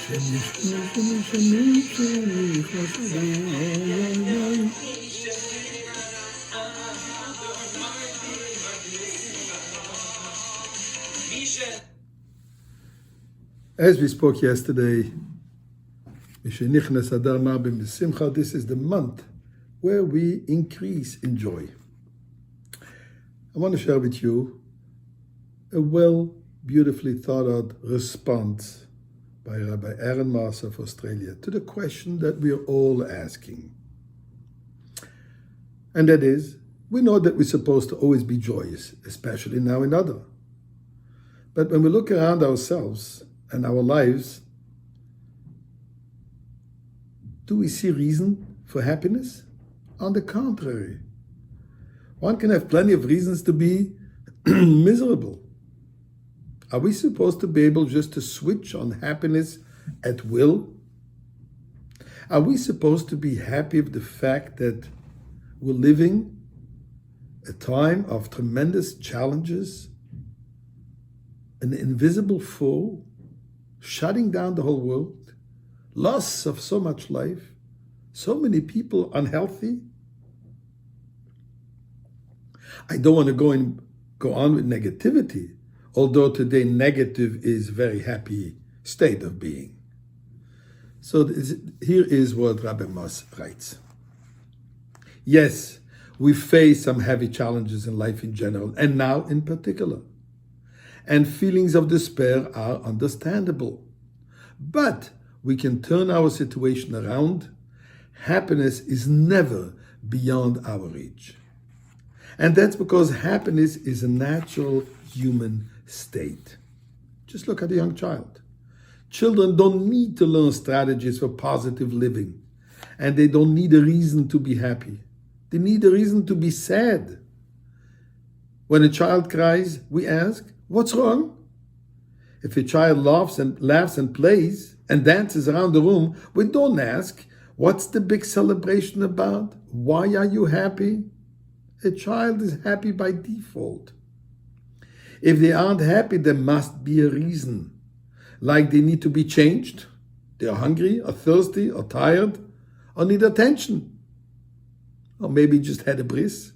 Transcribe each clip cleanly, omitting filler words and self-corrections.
As we spoke yesterday, this is the month where we increase in joy. I want to share with you a beautifully thought out response by Rabbi Aaron Maas of Australia to the question that we are all asking. And that is, we know that we're supposed to always be joyous, especially now in Adar. But when we look around ourselves and our lives, do we see reason for happiness? On the contrary, one can have plenty of reasons to be miserable. Are we supposed to be able just to switch on happiness at will? Are we supposed to be happy with the fact that we're living a time of tremendous challenges, an invisible foe shutting down the whole world, loss of so much life, so many people unhealthy? I don't want to go on with negativity, although today negative is a very happy state of being. So here is what Rabbi Maas writes. Yes, we face some heavy challenges in life in general, and now in particular. And feelings of despair are understandable. But we can turn our situation around. Happiness is never beyond our reach. And that's because happiness is a natural human state. Just look at a young child. Children don't need to learn strategies for positive living, and they don't need a reason to be happy. They need a reason to be sad. When a child cries, we ask, what's wrong? If a child laughs and plays and dances around the room, we don't ask, what's the big celebration about? Why are you happy? A child is happy by default. If they aren't happy, there must be a reason. Like they need to be changed, they are hungry or thirsty or tired or need attention. Or maybe just had a bris.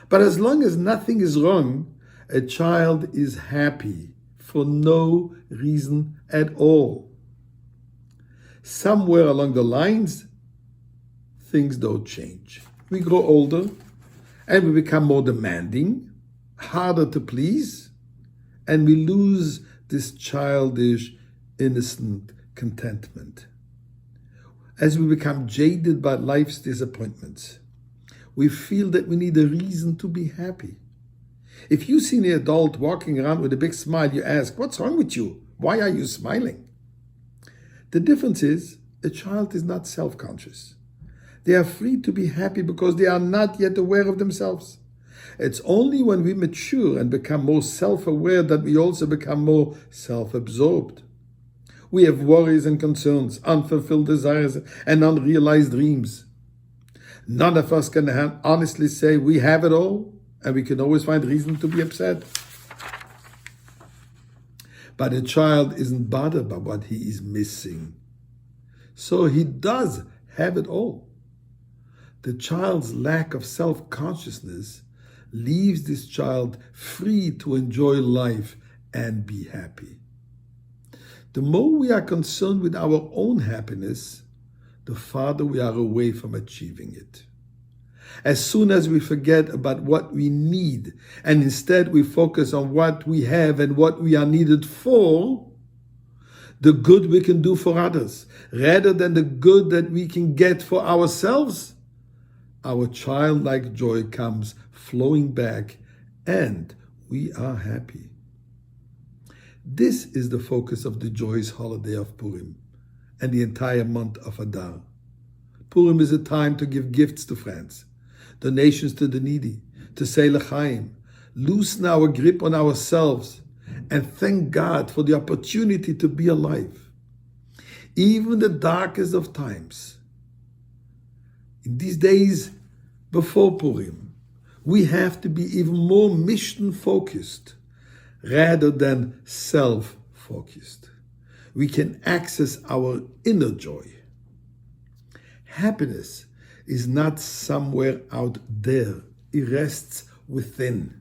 But as long as nothing is wrong, a child is happy for no reason at all. Somewhere along the lines, things don't change. We grow older and we become more demanding, harder to please, and we lose this childish, innocent contentment. As we become jaded by life's disappointments, we feel that we need a reason to be happy. If you see an adult walking around with a big smile, you ask, what's wrong with you? Why are you smiling? The difference is, a child is not self-conscious. They are free to be happy because they are not yet aware of themselves. It's only when we mature and become more self-aware that we also become more self-absorbed. We have worries and concerns, unfulfilled desires, and unrealized dreams. None of us can honestly say we have it all, and we can always find reason to be upset. But a child isn't bothered by what he is missing. So he does have it all. The child's lack of self-consciousness leaves this child free to enjoy life and be happy. The more we are concerned with our own happiness, the farther we are away from achieving it. As soon as we forget about what we need and instead we focus on what we have and what we are needed for, the good we can do for others, rather than the good that we can get for ourselves, our childlike joy comes flowing back and we are happy. This is the focus of the joyous holiday of Purim and the entire month of Adar. Purim is a time to give gifts to friends, donations to the needy, to say l'chaim, loosen our grip on ourselves, and thank God for the opportunity to be alive. Even the darkest of times, in these days before Purim, we have to be even more mission-focused rather than self-focused. we can access our inner joy. Happiness is not somewhere out there. It rests within,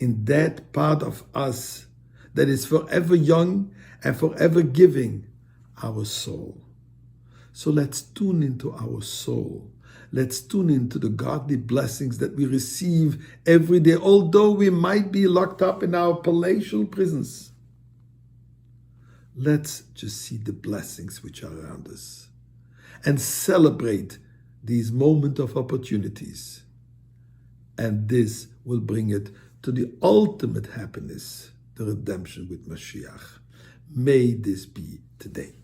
in that part of us that is forever young and forever giving, our soul. So let's tune into our soul. Let's tune into the godly blessings that we receive every day, although we might be locked up in our palatial prisons. Let's just see the blessings which are around us and celebrate these moments of opportunities. And this will bring it to the ultimate happiness, the redemption with Mashiach. May this be today.